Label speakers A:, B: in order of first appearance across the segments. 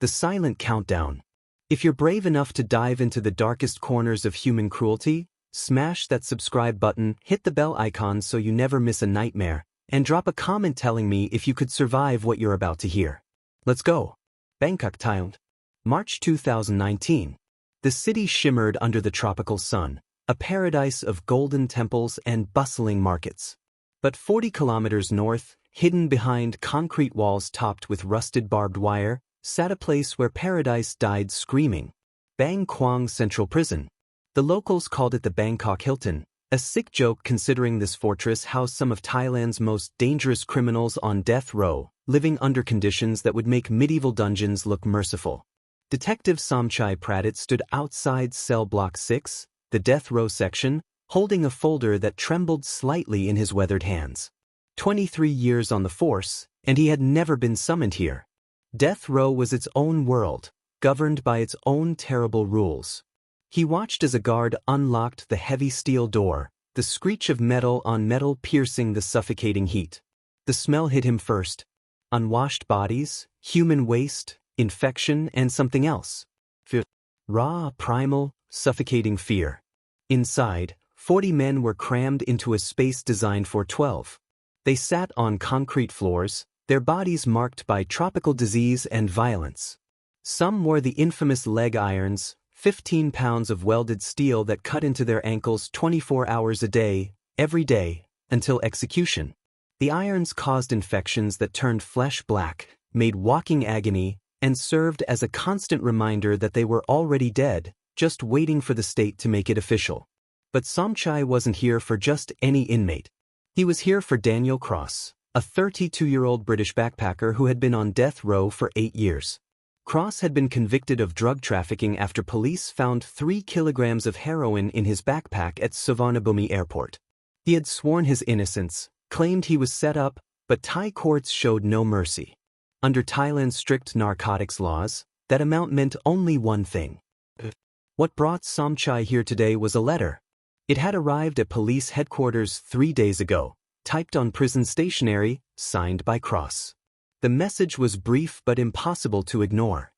A: the silent countdown. If you're brave enough to dive into the darkest corners of human cruelty, smash that subscribe button, hit the bell icon so you never miss a nightmare, and drop a comment telling me if you could survive what you're about to hear. Let's go. Bangkok, Thailand. March 2019. The city shimmered under the tropical sun, a paradise of golden temples and bustling markets. But 40 kilometers north, hidden behind concrete walls topped with rusted barbed wire, sat a place where paradise died screaming. Bang Kwang Central Prison. The locals called it the Bangkok Hilton, a sick joke considering this fortress housed some of Thailand's most dangerous criminals on death row, living under conditions that would make medieval dungeons look merciful. Detective Somchai Pradit stood outside cell block 6, the death row section, holding a folder that trembled slightly in his weathered hands. 23 years on the force, and he had never been summoned here. Death row was its own world, governed by its own terrible rules. He watched as a guard unlocked the heavy steel door, the screech of metal on metal piercing the suffocating heat. The smell hit him first. Unwashed bodies, human waste, infection, and something else. Fear. Raw, primal, suffocating fear. Inside, 40 men were crammed into a space designed for 12. They sat on concrete floors, their bodies marked by tropical disease and violence. Some wore the infamous leg irons, 15 pounds of welded steel that cut into their ankles 24 hours a day, every day, until execution. The irons caused infections that turned flesh black, made walking agony, and served as a constant reminder that they were already dead, just waiting for the state to make it official. But Somchai wasn't here for just any inmate. He was here for Daniel Cross, a 32-year-old British backpacker who had been on death row for 8 years. Cross had been convicted of drug trafficking after police found 3 kilograms of heroin in his backpack at Suvarnabhumi airport. He had sworn his innocence, claimed he was set up, but Thai courts showed no mercy. Under Thailand's strict narcotics laws, that amount meant only one thing. What brought Somchai here today was a letter. It had arrived at police headquarters 3 days ago, typed on prison stationery, signed by Cross. The message was brief but impossible to ignore.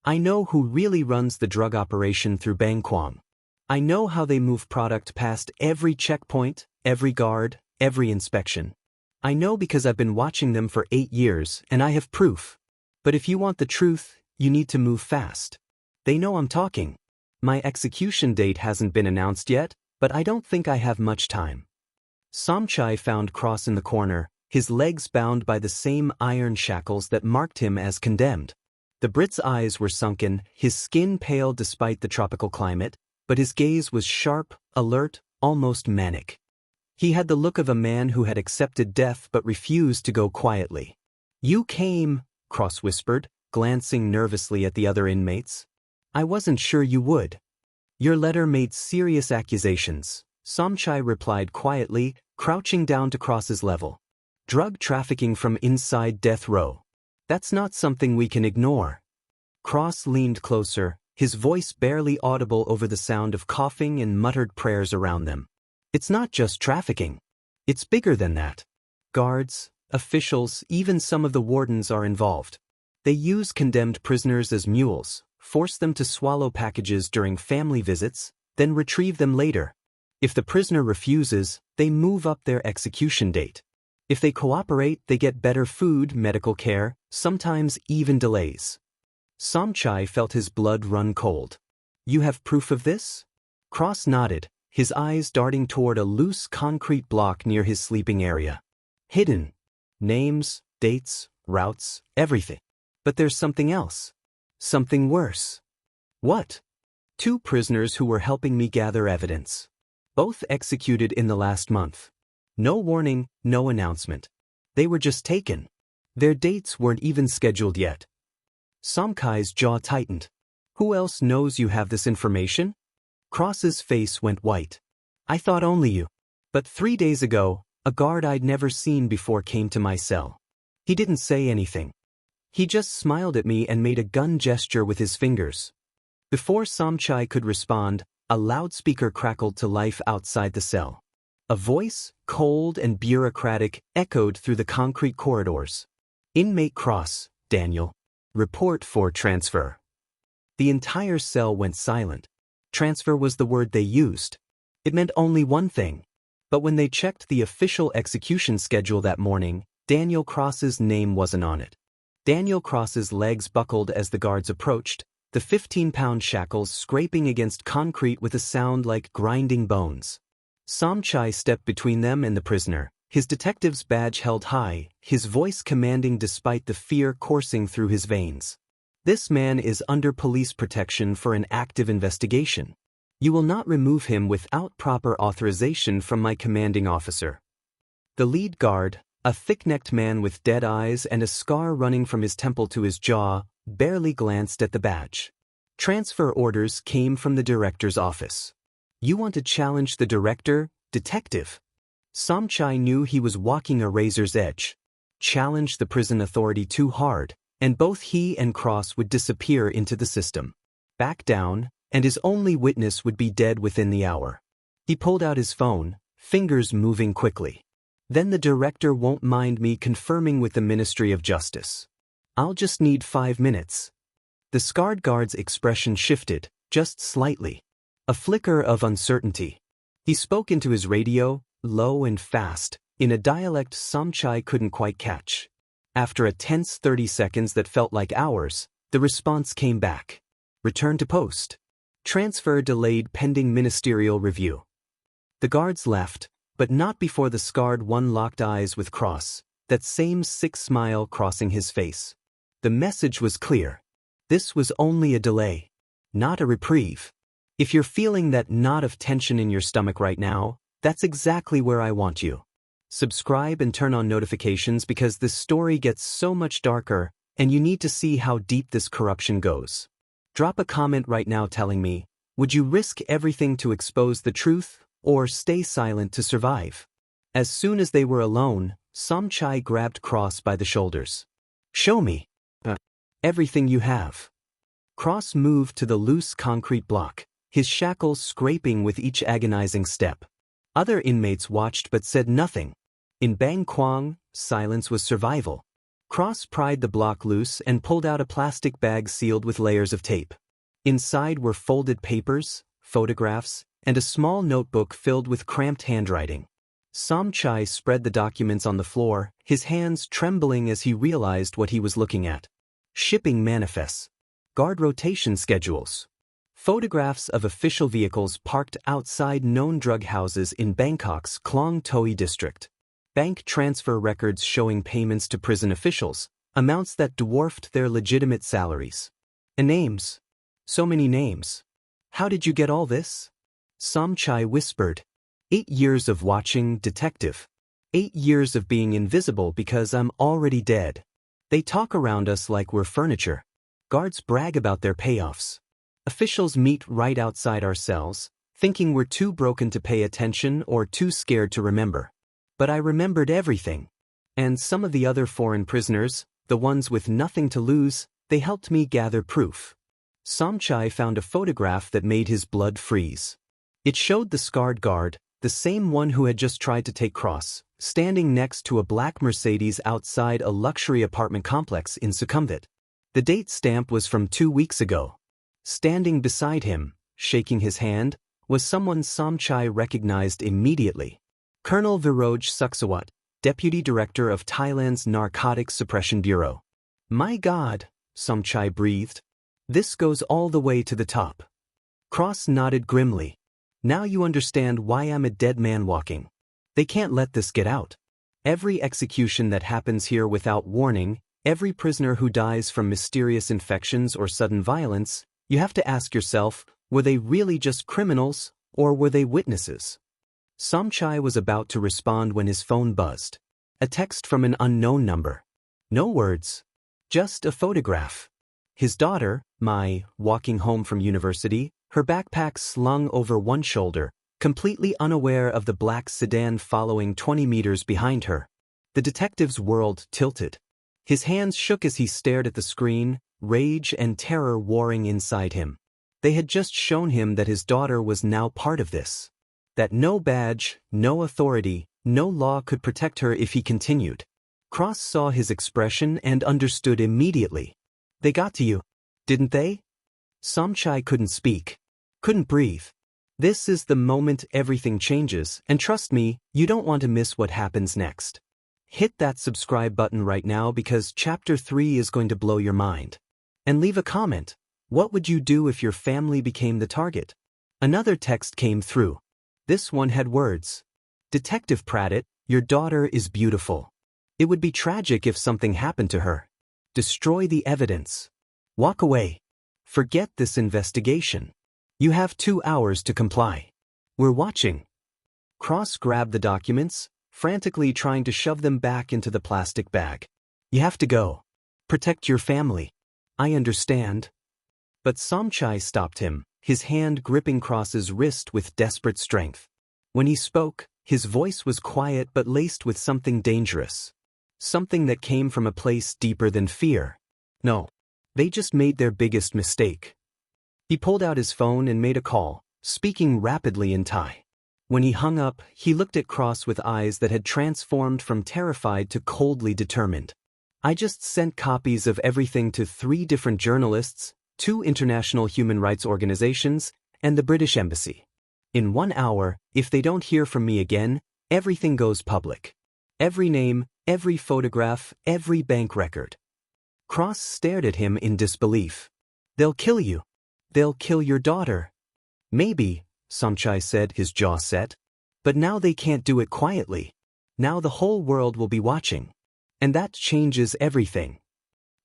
A: I know who really runs the drug operation through Bang Kwang. I know how they move product past every checkpoint, every guard, every inspection. I know because I've been watching them for 8 years and I have proof. But if you want the truth, you need to move fast. They know I'm talking. My execution date hasn't been announced yet, but I don't think I have much time. Somchai found Cross in the corner, his legs bound by the same iron shackles that marked him as condemned. The Brit's eyes were sunken, his skin pale despite the tropical climate, but his gaze was sharp, alert, almost manic. He had the look of a man who had accepted death but refused to go quietly. "You came," Cross whispered, glancing nervously at the other inmates. "I wasn't sure you would." "Your letter made serious accusations," Somchai replied quietly, crouching down to Cross's level. "Drug trafficking from inside death row. That's not something we can ignore." Cross leaned closer, his voice barely audible over the sound of coughing and muttered prayers around them. "It's not just trafficking. It's bigger than that. Guards, officials, even some of the wardens are involved. They use condemned prisoners as mules, force them to swallow packages during family visits, then retrieve them later. If the prisoner refuses, they move up their execution date. If they cooperate, they get better food, medical care, sometimes even delays." Somchai felt his blood run cold. "You have proof of this?" Cross nodded, his eyes darting toward a loose concrete block near his sleeping area. "Hidden. Names, dates, routes, everything. But there's something else. Something worse." "What?" "2 prisoners who were helping me gather evidence. Both executed in the last month. No warning, no announcement. They were just taken. Their dates weren't even scheduled yet." Somchai's jaw tightened. "Who else knows you have this information?" Cross's face went white. "I thought only you. But 3 days ago, a guard I'd never seen before came to my cell. He didn't say anything. He just smiled at me and made a gun gesture with his fingers." Before Somchai could respond, a loudspeaker crackled to life outside the cell. A voice, cold and bureaucratic, echoed through the concrete corridors. "Inmate Cross, Daniel. Report for transfer. The entire cell went silent. Transfer was the word they used. It meant only one thing. But when they checked the official execution schedule that morning, Daniel Cross's name wasn't on it. Daniel Cross's legs buckled as the guards approached, the 15-pound shackles scraping against concrete with a sound like grinding bones. Somchai stepped between them and the prisoner, his detective's badge held high, his voice commanding despite the fear coursing through his veins. This man is under police protection for an active investigation. You will not remove him without proper authorization from my commanding officer. The lead guard, a thick-necked man with dead eyes and a scar running from his temple to his jaw, barely glanced at the badge. Transfer orders came from the director's office. You want to challenge the director, detective? Somchai knew he was walking a razor's edge. Challenge the prison authority too hard, and both he and Cross would disappear into the system. Back down, and his only witness would be dead within the hour. He pulled out his phone, fingers moving quickly. Then the director won't mind me confirming with the Ministry of Justice. I'll just need 5 minutes. The scarred guard's expression shifted, just slightly. A flicker of uncertainty. He spoke into his radio, low and fast, in a dialect Somchai couldn't quite catch. After a tense 30 seconds that felt like hours, the response came back. Return to post. Transfer delayed pending ministerial review. The guards left, but not before the scarred one locked eyes with Cross, that same sick smile crossing his face. The message was clear. This was only a delay, not a reprieve. If you're feeling that knot of tension in your stomach right now, that's exactly where I want you. Subscribe and turn on notifications because this story gets so much darker, and you need to see how deep this corruption goes. Drop a comment right now telling me, would you risk everything to expose the truth, or stay silent to survive? As soon as they were alone, Somchai grabbed Cross by the shoulders. Show me. Everything you have. Cross moved to the loose concrete block, his shackles scraping with each agonizing step. Other inmates watched but said nothing. In Bang Kwang, silence was survival. Cross pried the block loose and pulled out a plastic bag sealed with layers of tape. Inside were folded papers, photographs, and a small notebook filled with cramped handwriting. Somchai spread the documents on the floor, his hands trembling as he realized what he was looking at. Shipping manifests. Guard rotation schedules. Photographs of official vehicles parked outside known drug houses in Bangkok's Klong Toi district. Bank transfer records showing payments to prison officials, amounts that dwarfed their legitimate salaries. And names. So many names. How did you get all this? Somchai whispered. 8 years of watching, detective. 8 years of being invisible because I'm already dead. They talk around us like we're furniture. Guards brag about their payoffs. Officials meet right outside our cells, thinking we're too broken to pay attention or too scared to remember. But I remembered everything. And some of the other foreign prisoners, the ones with nothing to lose, they helped me gather proof. Somchai found a photograph that made his blood freeze. It showed the scarred guard, the same one who had just tried to take Cross, standing next to a black Mercedes outside a luxury apartment complex in Sukhumvit. The date stamp was from 2 weeks ago. Standing beside him, shaking his hand, was someone Somchai recognized immediately. Colonel Viroj Suksawat, Deputy Director of Thailand's Narcotics Suppression Bureau. My God, Somchai breathed. This goes all the way to the top. Cross nodded grimly. Now you understand why I'm a dead man walking. They can't let this get out. Every execution that happens here without warning, every prisoner who dies from mysterious infections or sudden violence, you have to ask yourself, were they really just criminals, or were they witnesses? Somchai was about to respond when his phone buzzed. A text from an unknown number. No words. Just a photograph. His daughter, Mai, walking home from university, her backpack slung over one shoulder, completely unaware of the black sedan following 20 meters behind her. The detective's world tilted. His hands shook as he stared at the screen, rage and terror warring inside him. They had just shown him that his daughter was now part of this. That no badge, no authority, no law could protect her if he continued. Cross saw his expression and understood immediately. They got to you, didn't they? Somchai couldn't speak. Couldn't breathe. This is the moment everything changes, and trust me, you don't want to miss what happens next. Hit that subscribe button right now because Chapter 3 is going to blow your mind. And leave a comment. What would you do if your family became the target? Another text came through. This one had words. Detective Pradit, your daughter is beautiful. It would be tragic if something happened to her. Destroy the evidence. Walk away. Forget this investigation. You have 2 hours to comply. We're watching. Cross grabbed the documents, frantically trying to shove them back into the plastic bag. You have to go. Protect your family. I understand. But Somchai stopped him, his hand gripping Cross's wrist with desperate strength. When he spoke, his voice was quiet but laced with something dangerous. Something that came from a place deeper than fear. No. They just made their biggest mistake. He pulled out his phone and made a call, speaking rapidly in Thai. When he hung up, he looked at Cross with eyes that had transformed from terrified to coldly determined. I just sent copies of everything to 3 different journalists, 2 international human rights organizations, and the British Embassy. In 1 hour, if they don't hear from me again, everything goes public. Every name, every photograph, every bank record. Cross stared at him in disbelief. They'll kill you. They'll kill your daughter. Maybe, Somchai said, his jaw set. But now they can't do it quietly. Now the whole world will be watching. And that changes everything.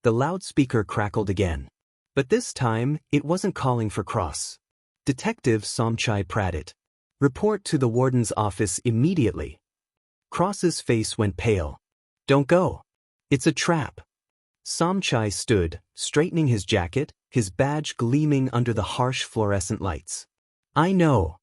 A: The loudspeaker crackled again. But this time, it wasn't calling for Cross. Detective Somchai Pradit. Report to the warden's office immediately. Cross's face went pale. Don't go. It's a trap. Somchai stood, straightening his jacket, his badge gleaming under the harsh fluorescent lights. I know.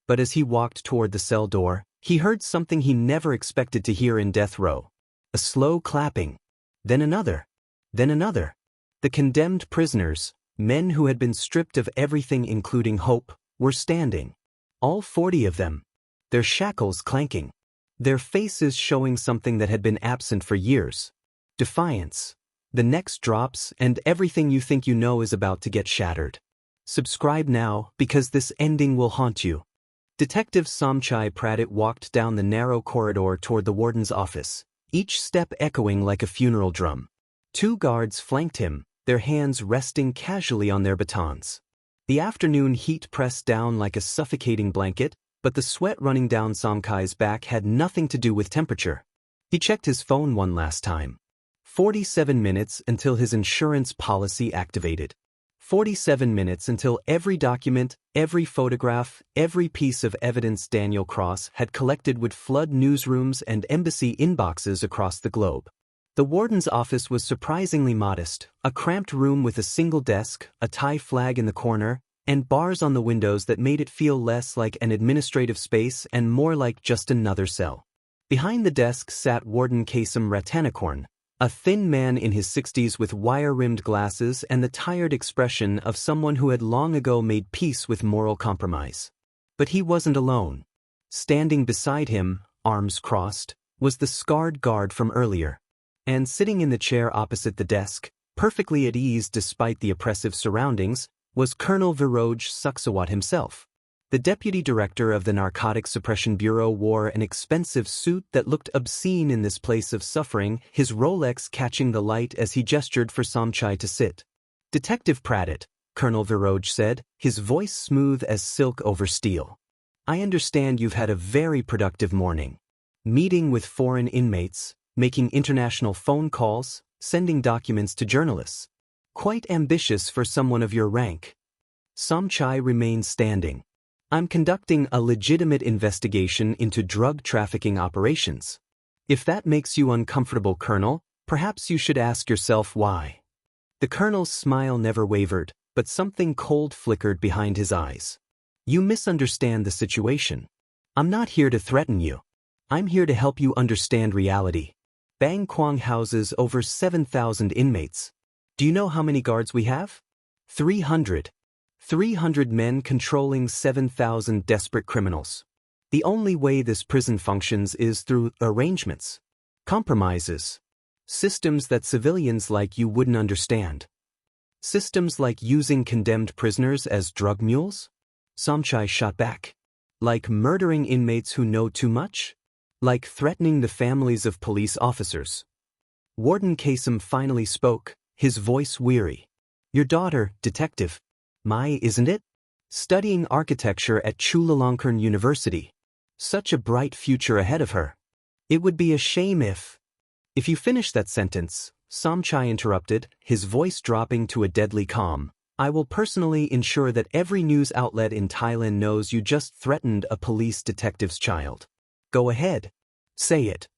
A: But as he walked toward the cell door, he heard something he never expected to hear in death row. A slow clapping. Then another. Then another. The condemned prisoners, men who had been stripped of everything including hope, were standing. All 40 of them. Their shackles clanking. Their faces showing something that had been absent for years. Defiance. The next drops and everything you think you know is about to get shattered. Subscribe now because this ending will haunt you. Detective Somchai Pradit walked down the narrow corridor toward the warden's office, each step echoing like a funeral drum. 2 guards flanked him, their hands resting casually on their batons. The afternoon heat pressed down like a suffocating blanket, but the sweat running down Somchai's back had nothing to do with temperature. He checked his phone one last time. 47 minutes until his insurance policy activated. 47 minutes until every document, every photograph, every piece of evidence Daniel Cross had collected would flood newsrooms and embassy inboxes across the globe. The warden's office was surprisingly modest, a cramped room with a single desk, a Thai flag in the corner, and bars on the windows that made it feel less like an administrative space and more like just another cell. Behind the desk sat Warden Kasem Ratanakorn, a thin man in his 60s with wire-rimmed glasses and the tired expression of someone who had long ago made peace with moral compromise. But he wasn't alone. Standing beside him, arms crossed, was the scarred guard from earlier. And sitting in the chair opposite the desk, perfectly at ease despite the oppressive surroundings, was Colonel Viroj Suksawat himself. The deputy director of the Narcotics Suppression Bureau wore an expensive suit that looked obscene in this place of suffering, his Rolex catching the light as he gestured for Somchai to sit. Detective Pradit, Colonel Viroj said, his voice smooth as silk over steel. I understand you've had a very productive morning. Meeting with foreign inmates, making international phone calls, sending documents to journalists. Quite ambitious for someone of your rank. Somchai remained standing. I'm conducting a legitimate investigation into drug trafficking operations. If that makes you uncomfortable, Colonel, perhaps you should ask yourself why. The Colonel's smile never wavered, but something cold flickered behind his eyes. You misunderstand the situation. I'm not here to threaten you. I'm here to help you understand reality. Bang Kwang houses over 7,000 inmates. Do you know how many guards we have? 300. 300 men controlling 7,000 desperate criminals. The only way this prison functions is through arrangements, compromises, systems that civilians like you wouldn't understand. Systems like using condemned prisoners as drug mules? Somchai shot back. Like murdering inmates who know too much? Like threatening the families of police officers? Warden Kasem finally spoke, his voice weary. Your daughter, Detective Mai, isn't it? Studying architecture at Chulalongkorn University. Such a bright future ahead of her. It would be a shame if you finish that sentence, Somchai interrupted, his voice dropping to a deadly calm. I will personally ensure that every news outlet in Thailand knows you just threatened a police detective's child. Go ahead. Say it.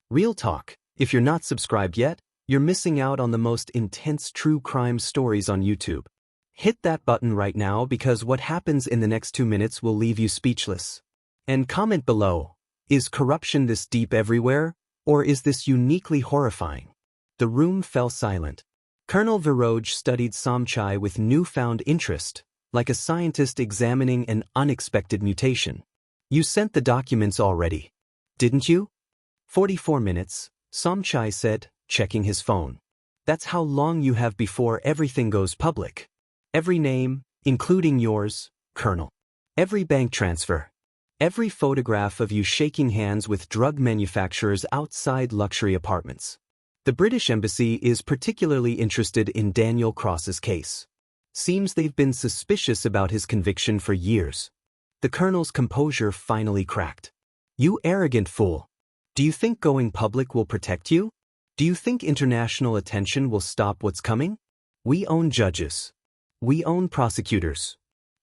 A: Real talk. If you're not subscribed yet, you're missing out on the most intense true crime stories on YouTube. Hit that button right now because what happens in the next 2 minutes will leave you speechless. And comment below, is corruption this deep everywhere, or is this uniquely horrifying? The room fell silent. Colonel Viroj studied Somchai with newfound interest, like a scientist examining an unexpected mutation. You sent the documents already, didn't you? 44 minutes, Somchai said, checking his phone. That's how long you have before everything goes public. Every name, including yours, Colonel. Every bank transfer. Every photograph of you shaking hands with drug manufacturers outside luxury apartments. The British Embassy is particularly interested in Daniel Cross's case. Seems they've been suspicious about his conviction for years. The colonel's composure finally cracked. You arrogant fool. Do you think going public will protect you? Do you think international attention will stop what's coming? We own judges. We own prosecutors.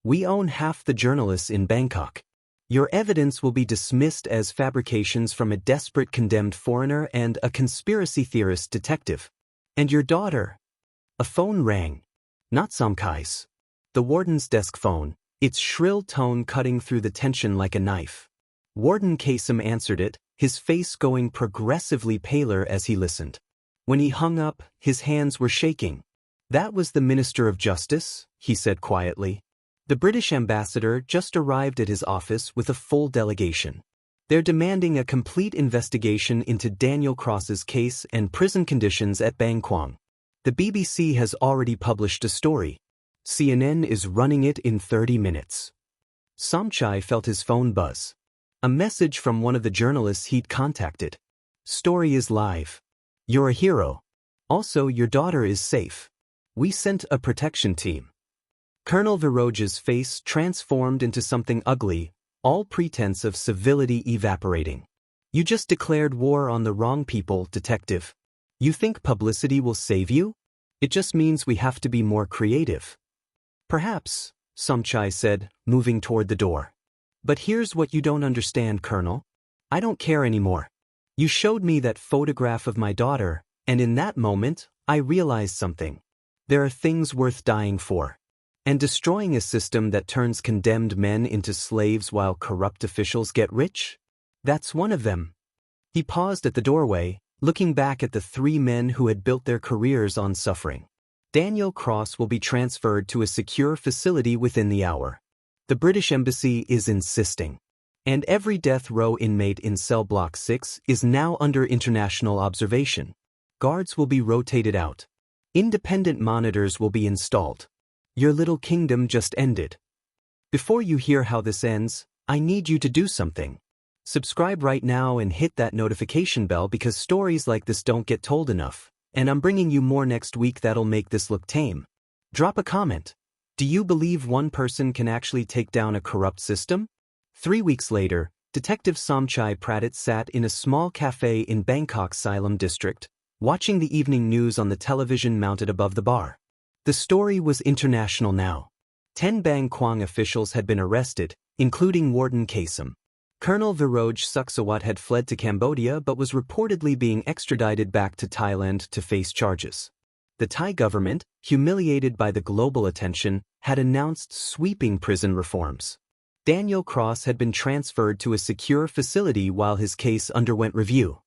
A: We own half the journalists in Bangkok. Your evidence will be dismissed as fabrications from a desperate condemned foreigner and a conspiracy theorist detective. And your daughter? A phone rang. Not Somchai's. The warden's desk phone, its shrill tone cutting through the tension like a knife. Warden Kasem answered it, his face going progressively paler as he listened. When he hung up, his hands were shaking. That was the Minister of Justice, he said quietly. The British ambassador just arrived at his office with a full delegation. They're demanding a complete investigation into Daniel Cross's case and prison conditions at Bang Kwang. The BBC has already published a story. CNN is running it in 30 minutes. Somchai felt his phone buzz. A message from one of the journalists he'd contacted. Story is live. You're a hero. Also, your daughter is safe. We sent a protection team. Colonel Viroj's face transformed into something ugly, all pretense of civility evaporating. You just declared war on the wrong people, detective. You think publicity will save you? It just means we have to be more creative. Perhaps, Somchai said, moving toward the door. But here's what you don't understand, Colonel. I don't care anymore. You showed me that photograph of my daughter, and in that moment, I realized something. There are things worth dying for. And destroying a system that turns condemned men into slaves while corrupt officials get rich? That's one of them. He paused at the doorway, looking back at the 3 men who had built their careers on suffering. Daniel Cross will be transferred to a secure facility within the hour. The British Embassy is insisting. And every death row inmate in cell block 6 is now under international observation. Guards will be rotated out. Independent monitors will be installed. Your little kingdom just ended. Before you hear how this ends, I need you to do something. Subscribe right now and hit that notification bell because stories like this don't get told enough, and I'm bringing you more next week that'll make this look tame. Drop a comment. Do you believe one person can actually take down a corrupt system? 3 weeks later, Detective Somchai Pradit sat in a small cafe in Bangkok's Silom district, watching the evening news on the television mounted above the bar. The story was international now. 10 Bang Kwang officials had been arrested, including Warden Kasem. Colonel Viroj Suksawat had fled to Cambodia but was reportedly being extradited back to Thailand to face charges. The Thai government, humiliated by the global attention, had announced sweeping prison reforms. Daniel Cross had been transferred to a secure facility while his case underwent review.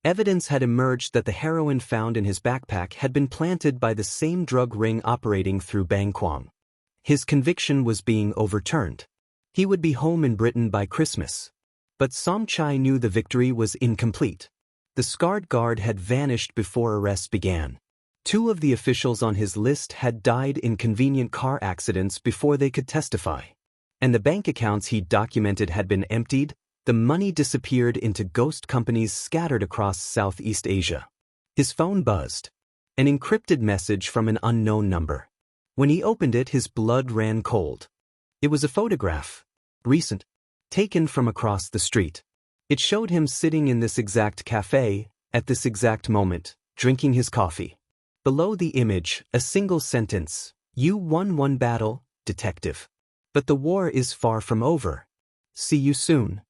A: Evidence had emerged that the heroin found in his backpack had been planted by the same drug ring operating through Bang Kwang. His conviction was being overturned. He would be home in Britain by Christmas. But Somchai knew the victory was incomplete. The scarred guard had vanished before arrests began. 2 of the officials on his list had died in convenient car accidents before they could testify. And the bank accounts he'd documented had been emptied, the money disappeared into ghost companies scattered across Southeast Asia. His phone buzzed. An encrypted message from an unknown number. When he opened it, his blood ran cold. It was a photograph. Recent. Taken from across the street. It showed him sitting in this exact cafe, at this exact moment, drinking his coffee. Below the image, a single sentence. You won one battle, detective. But the war is far from over. See you soon.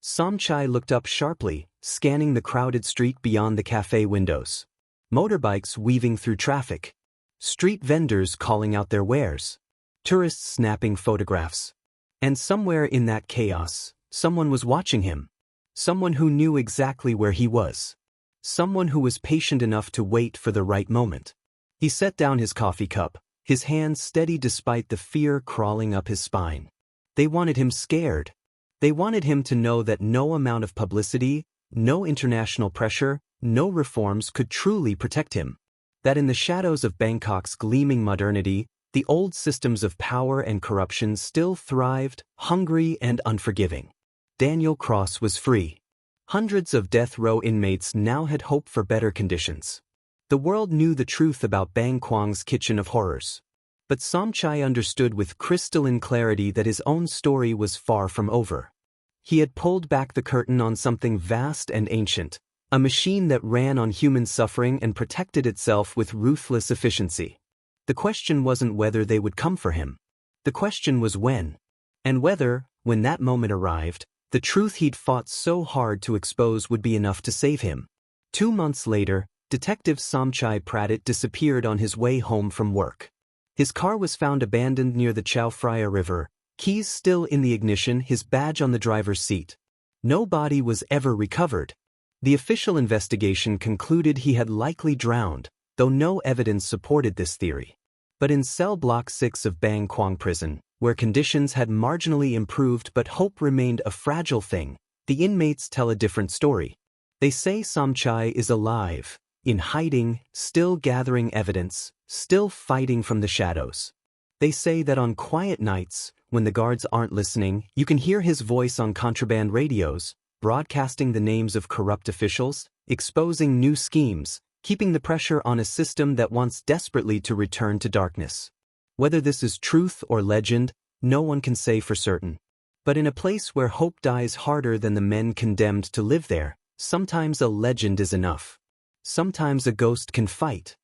A: Somchai looked up sharply, scanning the crowded street beyond the cafe windows. Motorbikes weaving through traffic. Street vendors calling out their wares. Tourists snapping photographs. And somewhere in that chaos, someone was watching him. Someone who knew exactly where he was. Someone who was patient enough to wait for the right moment. He set down his coffee cup, his hands steady despite the fear crawling up his spine. They wanted him scared. They wanted him to know that no amount of publicity, no international pressure, no reforms could truly protect him. That in the shadows of Bangkok's gleaming modernity, the old systems of power and corruption still thrived, hungry and unforgiving. Daniel Cross was free. Hundreds of death row inmates now had hope for better conditions. The world knew the truth about Bang Kwang's kitchen of horrors. But Somchai understood with crystalline clarity that his own story was far from over. He had pulled back the curtain on something vast and ancient, a machine that ran on human suffering and protected itself with ruthless efficiency. The question wasn't whether they would come for him. The question was when. And whether, when that moment arrived, the truth he'd fought so hard to expose would be enough to save him. 2 months later, Detective Somchai Pradit disappeared on his way home from work. His car was found abandoned near the Chao Phraya River, keys still in the ignition, his badge on the driver's seat. No body was ever recovered. The official investigation concluded he had likely drowned, though no evidence supported this theory. But in cell block 6 of Bang Kwang Prison, where conditions had marginally improved but hope remained a fragile thing, the inmates tell a different story. They say Somchai is alive, in hiding, still gathering evidence, still fighting from the shadows. They say that on quiet nights, when the guards aren't listening, you can hear his voice on contraband radios, broadcasting the names of corrupt officials, exposing new schemes, keeping the pressure on a system that wants desperately to return to darkness. Whether this is truth or legend, no one can say for certain. But in a place where hope dies harder than the men condemned to live there, sometimes a legend is enough. Sometimes a ghost can fight.